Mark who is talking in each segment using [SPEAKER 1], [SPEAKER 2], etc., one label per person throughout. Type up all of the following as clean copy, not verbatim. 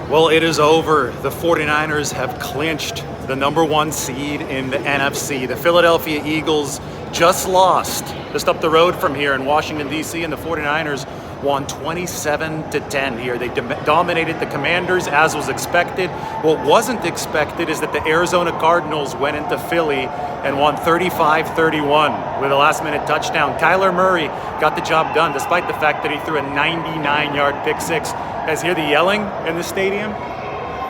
[SPEAKER 1] Well, it is over. The 49ers have clinched the number 1 seed in the NFC. The Philadelphia Eagles just lost just up the road from here in Washington, D.C., and the 49ers won 27-10 here. They dominated the Commanders, as was expected. What wasn't expected is that the Arizona Cardinals went into Philly and won 35-31 with a last-minute touchdown. Kyler Murray got the job done, despite the fact that he threw a 99-yard pick six. Guys hear the yelling in the stadium?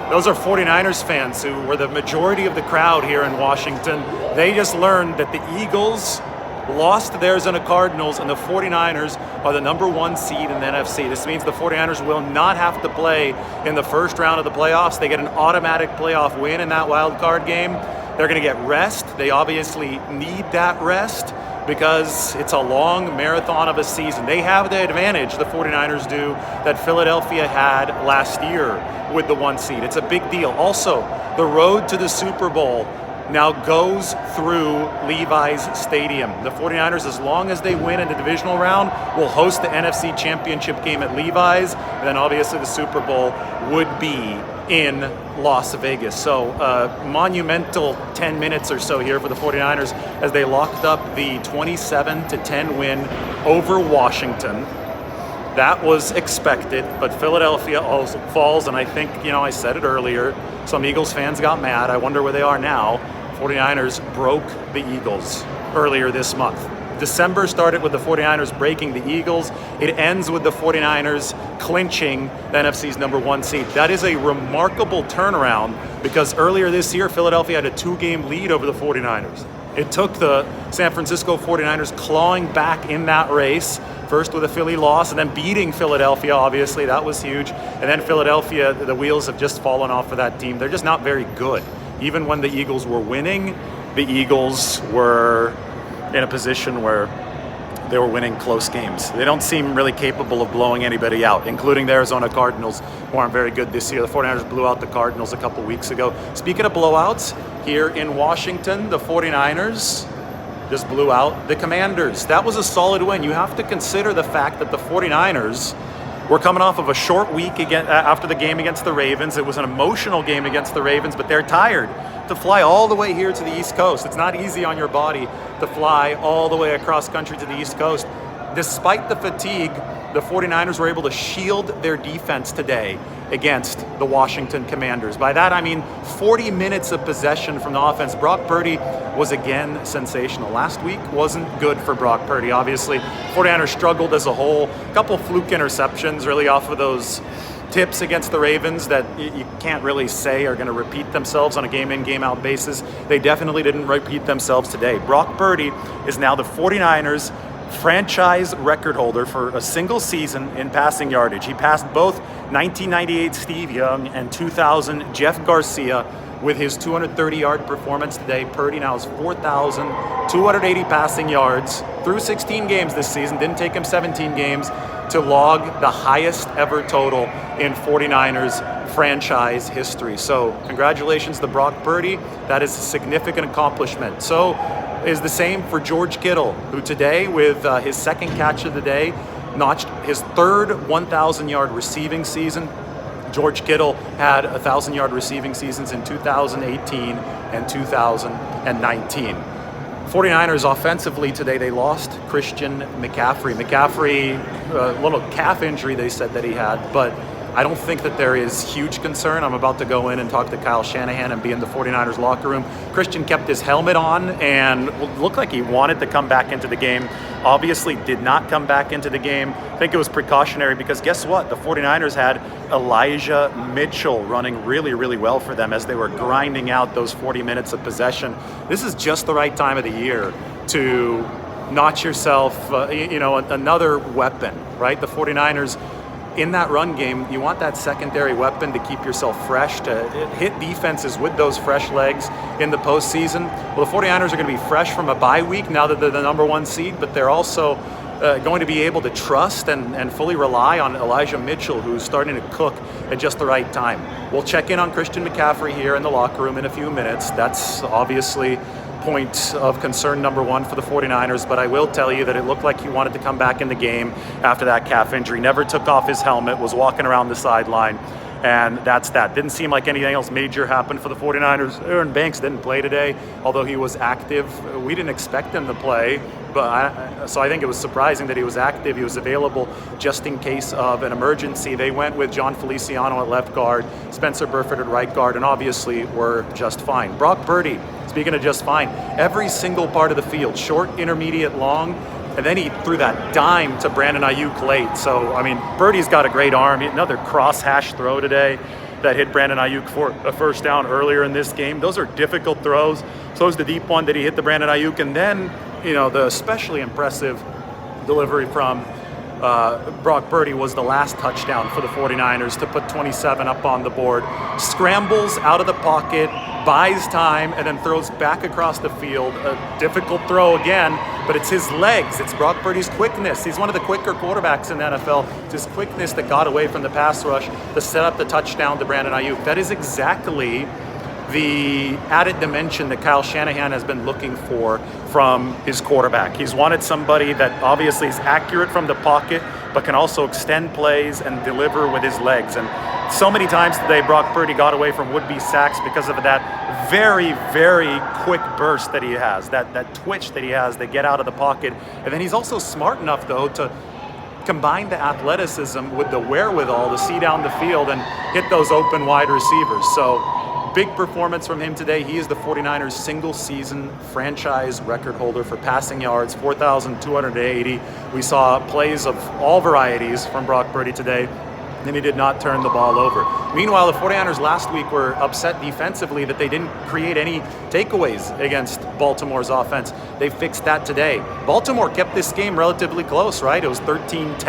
[SPEAKER 1] Those are 49ers fans who were the majority of the crowd here in Washington. They just learned that the Eagles lost to the Arizona Cardinals, and the 49ers are the number 1 seed in the NFC. This means the 49ers will not have to play in the first round of the playoffs. They get an automatic playoff win in that wild card game. They're going to get rest. They obviously need that rest because it's a long marathon of a season. They have the advantage, the 49ers do, that Philadelphia had last year with the 1 seed. It's a big deal. Also, the road to the Super Bowl now goes through Levi's Stadium. The 49ers, as long as they win in the divisional round, will host the NFC Championship game at Levi's, and then obviously the Super Bowl would be in Las Vegas. So monumental 10 minutes or so here for the 49ers as they locked up the 27-10 win over Washington. That was expected, but Philadelphia also falls, and I think, I said it earlier, some Eagles fans got mad. I wonder where they are now. 49ers broke the Eagles earlier this month. December started with the 49ers breaking the Eagles. It ends with the 49ers clinching the NFC's number 1 seed. That is a remarkable turnaround because earlier this year, Philadelphia had a 2-game lead over the 49ers. It took the San Francisco 49ers clawing back in that race, first with a Philly loss and then beating Philadelphia, obviously. That was huge. And then Philadelphia, the wheels have just fallen off for that team. They're just not very good. Even when the Eagles were winning, the Eagles were in a position where they were winning close games. They don't seem really capable of blowing anybody out, including the Arizona Cardinals, who aren't very good this year. The 49ers blew out the Cardinals a couple weeks ago. Speaking of blowouts, here in Washington, the 49ers just blew out the Commanders. That was a solid win. You have to consider the fact that the 49ers were coming off of a short week again after the game against the Ravens. It was an emotional game against the Ravens, but they're tired to fly all the way here to the East Coast. It's not easy on your body to fly all the way across country to the East Coast. Despite the fatigue, the 49ers were able to shield their defense today against the Washington Commanders. By that, I mean 40 minutes of possession from the offense. Brock Purdy was again sensational. Last week wasn't good for Brock Purdy, obviously. 49ers struggled as a whole. A couple fluke interceptions really off of those tips against the Ravens that you can't really say are going to repeat themselves on a game-in, game-out basis. They definitely didn't repeat themselves today. Brock Purdy is now the 49ers franchise record holder for a single season in passing yardage. He passed both 1998 Steve Young and 2000 Jeff Garcia with his 230-yard performance today. Purdy now has 4,280 passing yards through 16 games this season. Didn't take him 17 games to log the highest ever total in 49ers franchise history. So congratulations to Brock Purdy. That is a significant accomplishment. So is the same for George Kittle, who today, with his second catch of the day, notched his third 1,000-yard receiving season. George Kittle had 1,000-yard receiving seasons in 2018 and 2019. 49ers offensively today, they lost Christian McCaffrey. McCaffrey, a little calf injury they said that he had, but I don't think that there is huge concern. I'm about to go in and talk to Kyle Shanahan and be in the 49ers locker room. Christian kept his helmet on and looked like he wanted to come back into the game. Obviously did not come back into the game. I think it was precautionary because guess what? The 49ers had Elijah Mitchell running really, really well for them as they were grinding out those 40 minutes of possession. This is just the right time of the year to notch yourself, another weapon, right? The 49ers, in that run game, you want that secondary weapon to keep yourself fresh, to hit defenses with those fresh legs in the postseason. Well, the 49ers are going to be fresh from a bye week now that they're the number 1 seed, but they're also going to be able to trust and fully rely on Elijah Mitchell, who's starting to cook at just the right time. We'll check in on Christian McCaffrey here in the locker room in a few minutes. That's obviously point of concern number 1 for the 49ers, but I will tell you that it looked like he wanted to come back in the game after that calf injury. Never took off his helmet, was walking around the sideline. And that's that. Didn't seem like anything else major happened for the 49ers. Aaron Banks didn't play today, although he was active. We didn't expect him to play, so I think it was surprising that he was active. He was available just in case of an emergency. They went with John Feliciano at left guard, Spencer Burford at right guard, and obviously were just fine. Brock Purdy, speaking of just fine, every single part of the field, short, intermediate, long, and then he threw that dime to Brandon Ayuk late. So, I mean, Purdy's got a great arm. Another cross-hash throw today that hit Brandon Ayuk for a first down earlier in this game. Those are difficult throws. So is the deep one that he hit the Brandon Ayuk. And then, the especially impressive delivery from Brock Purdy was the last touchdown for the 49ers to put 27 up on the board. Scrambles out of the pocket, buys time, and then throws back across the field. A difficult throw again, but it's his legs. It's Brock Purdy's quickness. He's one of the quicker quarterbacks in the NFL. It's his quickness that got away from the pass rush to set up the touchdown to Brandon Ayuk. That is exactly the added dimension that Kyle Shanahan has been looking for from his quarterback. He's wanted somebody that obviously is accurate from the pocket, but can also extend plays and deliver with his legs. And so many times today, Brock Purdy got away from would-be sacks because of that very, very quick burst that he has, that twitch that he has, they get out of the pocket. And then he's also smart enough, though, to combine the athleticism with the wherewithal to see down the field and hit those open wide receivers. So big performance from him today. He is the 49ers single-season franchise record holder for passing yards, 4,280. We saw plays of all varieties from Brock Purdy today, and he did not turn the ball over. Meanwhile, the 49ers last week were upset defensively that they didn't create any takeaways against Baltimore's offense. They fixed that today. Baltimore kept this game relatively close, right? It was 13-10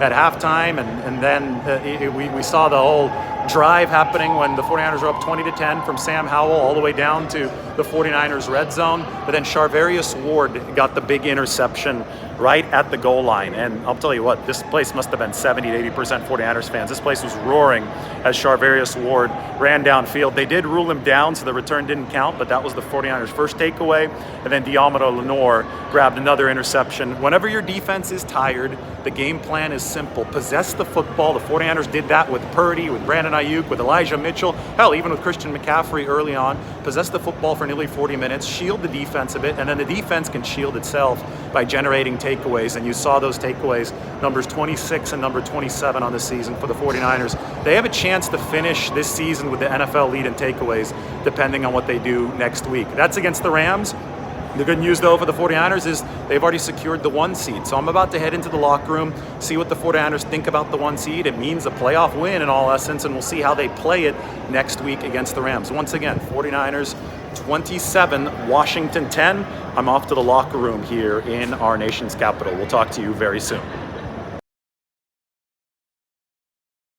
[SPEAKER 1] at halftime, and then we saw the whole drive happening when the 49ers were up 20-10 from Sam Howell all the way down to the 49ers red zone. But then Charvarius Ward got the big interception right at the goal line. And I'll tell you what, this place must have been 70-80% 49ers fans. This place was roaring as Charvarius Ward ran downfield. They did rule him down, so the return didn't count, but that was the 49ers' first takeaway. And then Diomado Lenore grabbed another interception. Whenever your defense is tired, the game plan is simple. Possess the football. The 49ers did that with Purdy, with Brandon Ayuk, with Elijah Mitchell, hell, even with Christian McCaffrey early on. Possess the football for nearly 40 minutes, shield the defense a bit, and then the defense can shield itself by generating takeaways. And you saw those takeaways, numbers 26 and number 27 on the season for the 49ers. They have a chance to finish this season with the NFL lead in takeaways, depending on what they do next week. That's against the Rams. The good news, though, for the 49ers is they've already secured the 1 seed. So I'm about to head into the locker room, see what the 49ers think about the 1 seed. It means a playoff win in all essence, and we'll see how they play it next week against the Rams. Once again, 49ers 27, Washington 10. I'm off to the locker room here in our nation's capital. We'll talk to you very soon.